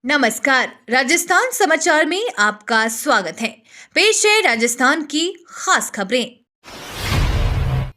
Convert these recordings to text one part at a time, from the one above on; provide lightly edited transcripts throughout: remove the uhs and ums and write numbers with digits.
नमस्कार। राजस्थान समाचार में आपका स्वागत है। पेश है राजस्थान की खास खबरें।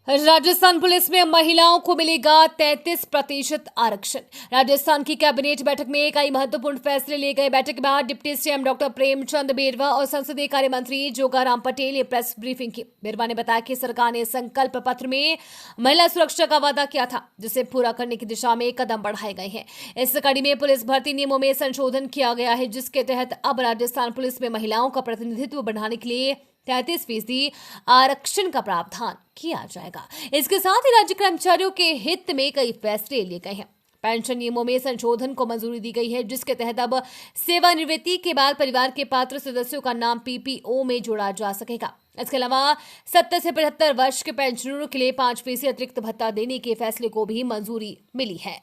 राजस्थान पुलिस में महिलाओं को मिलेगा 33% आरक्षण। राजस्थान की कैबिनेट बैठक में कई महत्वपूर्ण फैसले लिए गए। बैठक के बाद डिप्टी सीएम डॉक्टर प्रेमचंद बेरवा और संसदीय कार्य मंत्री जोगाराम पटेल ने प्रेस ब्रीफिंग की। बेरवा ने बताया कि सरकार ने संकल्प पत्र में महिला सुरक्षा का वादा किया था, जिसे पूरा करने की दिशा में कदम बढ़ाए गए हैं। इस कड़ी में पुलिस भर्ती नियमों में संशोधन किया गया है, जिसके तहत अब राजस्थान पुलिस में महिलाओं का प्रतिनिधित्व बढ़ाने के लिए 33% आरक्षण का प्रावधान किया जाएगा। इसके साथ ही राज्य कर्मचारियों के हित में कई फैसले लिए गए हैं। पेंशन नियमों में संशोधन को मंजूरी दी गई है, जिसके तहत अब सेवानिवृत्ति के बाद परिवार के पात्र सदस्यों का नाम पीपीओ में जोड़ा जा सकेगा। इसके अलावा 70 से 75 वर्ष के पेंशनरों के लिए 5% अतिरिक्त भत्ता देने के फैसले को भी मंजूरी मिली है।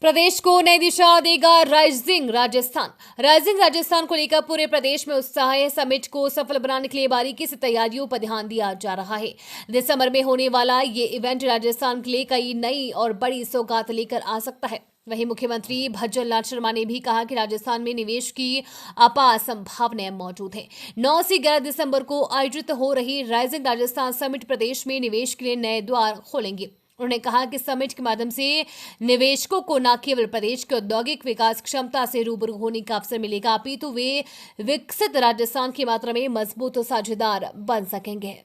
प्रदेश को नई दिशा देगा राइजिंग राजस्थान। राइजिंग राजस्थान को लेकर पूरे प्रदेश में उत्साह है। समिट को सफल बनाने के लिए बारीकी से तैयारियों पर ध्यान दिया जा रहा है। दिसंबर में होने वाला ये इवेंट राजस्थान के लिए कई नई और बड़ी सौगात लेकर आ सकता है। वहीं मुख्यमंत्री भज्जन लाल शर्मा ने भी कहा कि राजस्थान में निवेश की अपार संभावनाएं मौजूद हैं। 9 से 11 दिसंबर को आयोजित हो रही राइजिंग राजस्थान समिट प्रदेश में निवेश के लिए नए द्वार खोलेंगे। उन्होंने कहा कि समिट के माध्यम से निवेशकों को न केवल प्रदेश के औद्योगिक विकास क्षमता से रूबरू होने का अवसर मिलेगा, अपितु वे विकसित राजस्थान की मात्रा में मजबूत साझेदार बन सकेंगे।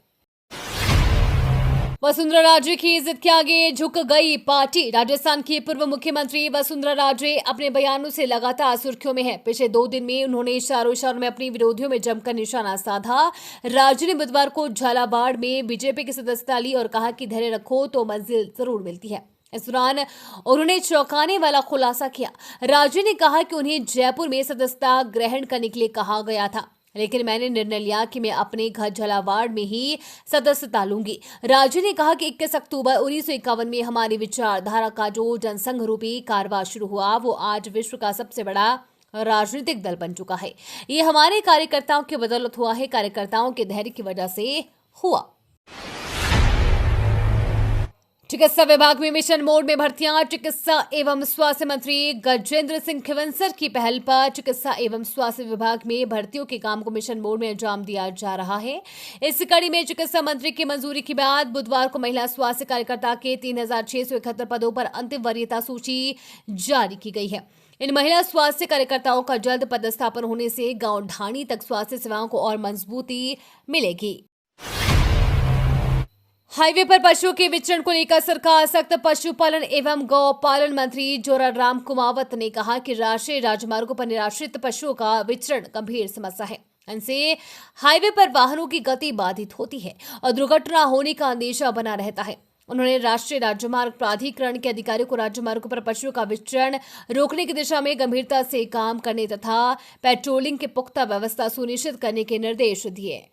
वसुंधरा राजे की इज्जत के आगे झुक गई पार्टी। राजस्थान की पूर्व मुख्यमंत्री वसुंधरा राजे अपने बयानों से लगातार सुर्खियों में है। पिछले 2 दिन में उन्होंने इशारों में अपने विरोधियों में जमकर निशाना साधा। राजे ने बुधवार को झालावाड़ में बीजेपी की सदस्यता ली और कहा कि धैर्य रखो तो मंजिल जरूर मिलती है। इस दौरान उन्होंने चौंकाने वाला खुलासा किया। राजे ने कहा कि उन्हें जयपुर में सदस्यता ग्रहण करने के लिए कहा गया था, लेकिन मैंने निर्णय लिया कि मैं अपने घर झालावाड़ में ही सदस्यता लूंगी। राजे ने कहा कि 21 अक्टूबर 1951 में हमारी विचारधारा का जो जनसंघ रूपी कारवां शुरू हुआ, वो आज विश्व का सबसे बड़ा राजनीतिक दल बन चुका है। ये हमारे कार्यकर्ताओं की बदौलत हुआ है, कार्यकर्ताओं के धैर्य की वजह से हुआ। चिकित्सा विभाग में मिशन मोड में भर्तियां। चिकित्सा एवं स्वास्थ्य मंत्री गजेंद्र सिंह खिवंसर की पहल पर चिकित्सा एवं स्वास्थ्य विभाग में भर्तियों के काम को मिशन मोड में अंजाम दिया जा रहा है। इस कड़ी में चिकित्सा मंत्री की मंजूरी के बाद बुधवार को महिला स्वास्थ्य कार्यकर्ता के 3671 पदों पर अंतिम वरीयता सूची जारी की गई है। इन महिला स्वास्थ्य कार्यकर्ताओं का जल्द पदस्थापन होने से गांव ढाणी तक स्वास्थ्य सेवाओं को और मजबूती मिलेगी। हाईवे पर पशुओं के विचरण को लेकर सरकार सख्त। पशुपालन एवं गौपालन मंत्री जोराराम कुमावत ने कहा कि राष्ट्रीय राजमार्गों पर निराश्रित पशुओं का विचरण गंभीर समस्या है। इनसे हाईवे पर वाहनों की गति बाधित होती है और दुर्घटना होने का अंदेशा बना रहता है। उन्होंने राष्ट्रीय राजमार्ग प्राधिकरण के अधिकारियों को राजमार्गों पर पशुओं का विचरण रोकने की दिशा में गंभीरता से काम करने तथा पेट्रोलिंग की पुख्ता व्यवस्था सुनिश्चित करने के निर्देश दिए।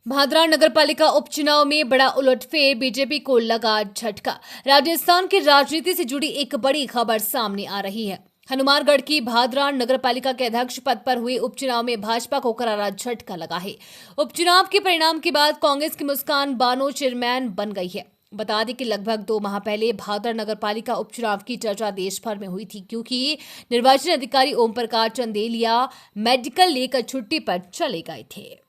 भादरा नगरपालिका उपचुनाव में बड़ा उलटफेर, बीजेपी को लगा झटका। राजस्थान की राजनीति से जुड़ी एक बड़ी खबर सामने आ रही है। हनुमानगढ़ की भादरा नगरपालिका के अध्यक्ष पद पर हुए उपचुनाव में भाजपा को करारा झटका लगा है। उपचुनाव के परिणाम के बाद कांग्रेस की मुस्कान बानो चेयरमैन बन गई है। बता दें कि लगभग 2 माह पहले भादरा नगरपालिका उपचुनाव की चर्चा देश भर में हुई थी, क्योंकि निर्वाचन अधिकारी ओम प्रकाश चंदेलिया मेडिकल लेकर छुट्टी पर चले गए थे।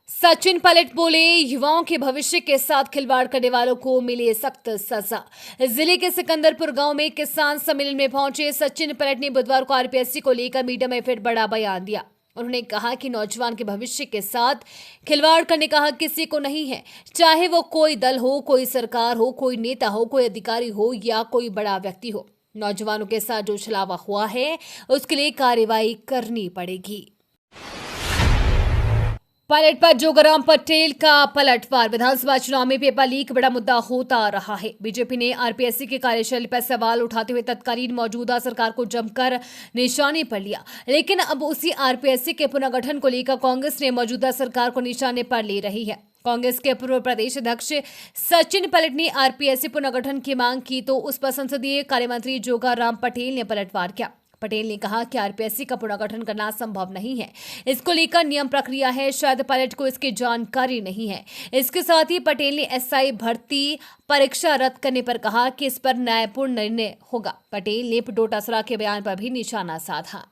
सचिन पायलट बोले, युवाओं के भविष्य के साथ खिलवाड़ करने वालों को मिले सख्त सजा। जिले के सिकंदरपुर गांव में किसान सम्मेलन में पहुंचे सचिन पायलट ने बुधवार को आरपीएससी को लेकर मीडिया में फिर बड़ा बयान दिया। उन्होंने कहा कि नौजवान के भविष्य के साथ खिलवाड़ करने का हक किसी को नहीं है, चाहे वो कोई दल हो, कोई सरकार हो, कोई नेता हो, कोई अधिकारी हो या कोई बड़ा व्यक्ति हो। नौजवानों के साथ जो छलावा हुआ है उसके लिए कार्रवाई करनी पड़ेगी। पायलट पर जोगाराम पटेल का पलटवार। विधानसभा चुनाव में पेपर लीक बड़ा मुद्दा होता रहा है। बीजेपी ने आरपीएससी की कार्यशैली पर सवाल उठाते हुए तत्कालीन मौजूदा सरकार को जमकर निशाने पर लिया, लेकिन अब उसी आरपीएससी के पुनर्गठन को लेकर कांग्रेस ने मौजूदा सरकार को निशाने पर ले रही है। कांग्रेस के पूर्व प्रदेश अध्यक्ष सचिन पायलट ने आरपीएससी पुनर्गठन की मांग की तो उस पर संसदीय कार्यमंत्री जोगाराम पटेल ने पलटवार किया। पटेल ने कहा कि आरपीएससी का पुनर्गठन करना संभव नहीं है। इसको लेकर नियम प्रक्रिया है, शायद पायलट को इसकी जानकारी नहीं है। इसके साथ ही पटेल ने एसआई भर्ती परीक्षा रद्द करने पर कहा कि इस पर न्यायपूर्ण निर्णय होगा। पटेल ने डोटासरा के बयान पर भी निशाना साधा।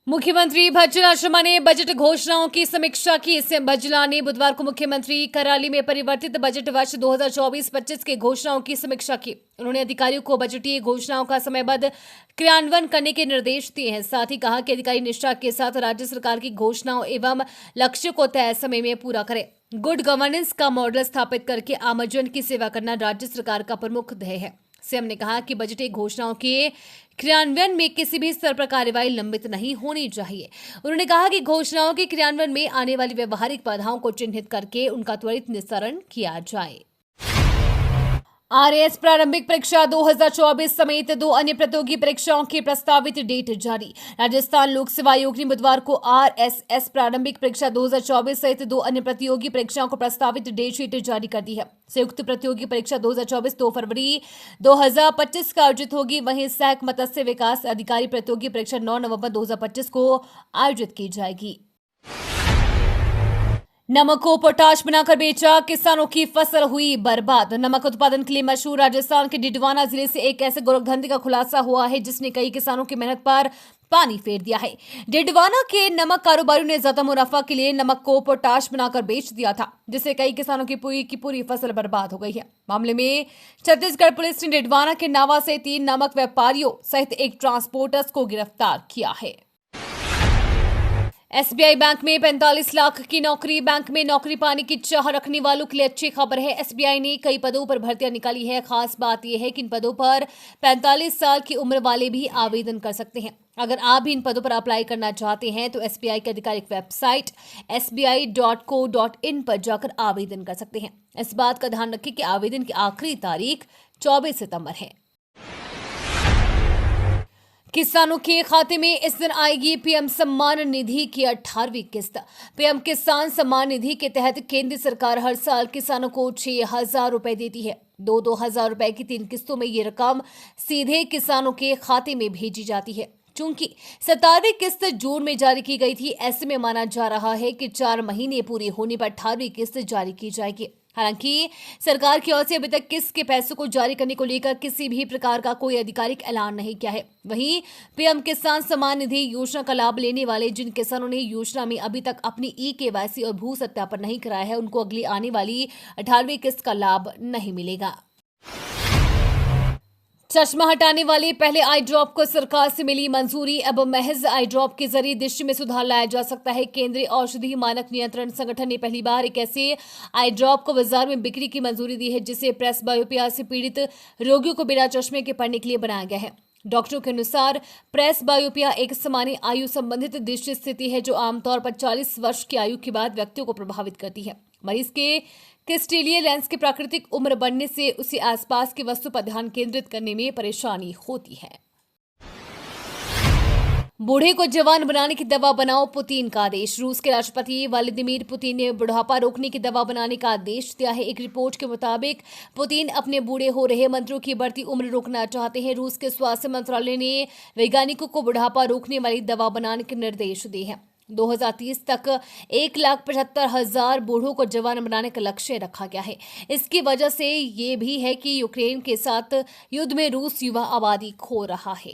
मुख्यमंत्री भज्जला शर्मा ने बजट घोषणाओं की समीक्षा की। सीएम भज्जला ने बुधवार को मुख्यमंत्री कार्यालय में परिवर्तित बजट वर्ष 2024-25 के घोषणाओं की समीक्षा की। उन्होंने अधिकारियों को बजटीय घोषणाओं का समयबद्ध क्रियान्वयन करने के निर्देश दिए हैं। साथ ही कहा कि अधिकारी निष्ठा के साथ राज्य सरकार की घोषणाओं एवं लक्ष्य को तय समय में पूरा करें। गुड गवर्नेंस का मॉडल स्थापित करके आमजन की सेवा करना राज्य सरकार का प्रमुख ध्येय है। सीएम ने कहा कि बजटीय घोषणाओं के क्रियान्वयन में किसी भी स्तर पर कार्यवाही लंबित नहीं होनी चाहिए। उन्होंने कहा कि घोषणाओं के क्रियान्वयन में आने वाली व्यवहारिक बाधाओं को चिन्हित करके उनका त्वरित निस्तारण किया जाए। आरएएस प्रारंभिक परीक्षा 2024 समेत 2 अन्य प्रतियोगी परीक्षाओं की प्रस्तावित डेट जारी। राजस्थान लोक सेवा आयोग ने बुधवार को आरएसएस प्रारंभिक परीक्षा 2024 सहित 2 अन्य प्रतियोगी परीक्षाओं को प्रस्तावित डेट शीट जारी कर दी है। संयुक्त प्रतियोगी परीक्षा 2024 2 फरवरी 2025 का आयोजित होगी। वहीं सहायक मत्स्य विकास अधिकारी प्रतियोगी परीक्षा 9 नवंबर 2025 को आयोजित की जाएगी। नमक को पोटाश बनाकर बेचा, किसानों की फसल हुई बर्बाद। नमक उत्पादन के लिए मशहूर राजस्थान के डिडवाना जिले से एक ऐसे गोरखधंधे का खुलासा हुआ है जिसने कई किसानों की मेहनत पर पानी फेर दिया है। डिडवाना के नमक कारोबारियों ने ज्यादा मुनाफा के लिए नमक को पोटाश बनाकर बेच दिया था, जिससे कई किसानों की पूरी फसल बर्बाद हो गई है। मामले में छत्तीसगढ़ पुलिस ने डिडवाना के नावा से 3 नमक व्यापारियों सहित एक ट्रांसपोर्टर्स को गिरफ्तार किया है। एसबीआई बैंक में 45 लाख की नौकरी। बैंक में नौकरी पाने की चाह रखने वालों के लिए अच्छी खबर है। एसबीआई ने कई पदों पर भर्तियां निकाली है। खास बात यह है कि इन पदों पर 45 साल की उम्र वाले भी आवेदन कर सकते हैं। अगर आप भी इन पदों पर अप्लाई करना चाहते हैं तो एसबीआई की आधिकारिक वेबसाइट sbi.co.in पर जाकर आवेदन कर सकते हैं। इस बात का ध्यान रखें कि आवेदन की आखिरी तारीख 24 सितंबर है। किसानों के खाते में इस दिन आएगी पीएम सम्मान निधि की 18वीं किस्त। पीएम किसान सम्मान निधि के तहत केंद्र सरकार हर साल किसानों को 6,000 रुपए देती है। 2,000 रुपए की 3 किस्तों में ये रकम सीधे किसानों के खाते में भेजी जाती है। चूंकि 17वीं किस्त जून में जारी की गई थी, ऐसे में माना जा रहा है कि 4 महीने पूरे होने पर 18वीं किस्त जारी की जाएगी। हालांकि सरकार की ओर से अभी तक किस्त के पैसों को जारी करने को लेकर किसी भी प्रकार का कोई आधिकारिक ऐलान नहीं किया है। वहीं पीएम किसान सम्मान निधि योजना का लाभ लेने वाले जिन किसानों ने योजना में अभी तक अपनी ई-केवाईसी और भू सत्यापन नहीं कराया है, उनको अगली आने वाली 18वीं किस्त का लाभ नहीं मिलेगा। चश्मा हटाने वाले पहले आई ड्रॉप को सरकार से मिली मंजूरी। अब महज आई ड्रॉप के जरिए दृष्टि में सुधार लाया जा सकता है। केंद्रीय औषधि मानक नियंत्रण संगठन ने पहली बार एक ऐसे आई ड्रॉप को बाजार में बिक्री की मंजूरी दी है जिसे प्रेस बायोपिया से पीड़ित रोगियों को बिना चश्मे के पढ़ने के लिए बनाया गया है। डॉक्टरों के अनुसार प्रेस बायोपिया एक सामान्य आयु संबंधित दृष्टि स्थिति है जो आमतौर पर 40 वर्ष की आयु के बाद व्यक्तियों को प्रभावित करती है। मरीज के क्रिस्टलीय लेंस की प्राकृतिक उम्र बढ़ने से उसे आसपास की वस्तु पर ध्यान केंद्रित करने में परेशानी होती है। बूढ़े को जवान बनाने की दवा बनाओ, पुतिन का आदेश। रूस के राष्ट्रपति व्लादिमीर पुतिन ने बुढ़ापा रोकने की दवा बनाने का आदेश दिया है। एक रिपोर्ट के मुताबिक पुतिन अपने बूढ़े हो रहे मंत्रियों की बढ़ती उम्र रोकना चाहते हैं। रूस के स्वास्थ्य मंत्रालय ने वैज्ञानिकों को बुढ़ापा रोकने वाली दवा बनाने के निर्देश दिए हैं। 2030 तक 1,75,000 बूढ़ों को जवान बनाने का लक्ष्य रखा गया है। इसकी वजह से ये भी है कि यूक्रेन के साथ युद्ध में रूस युवा आबादी खो रहा है।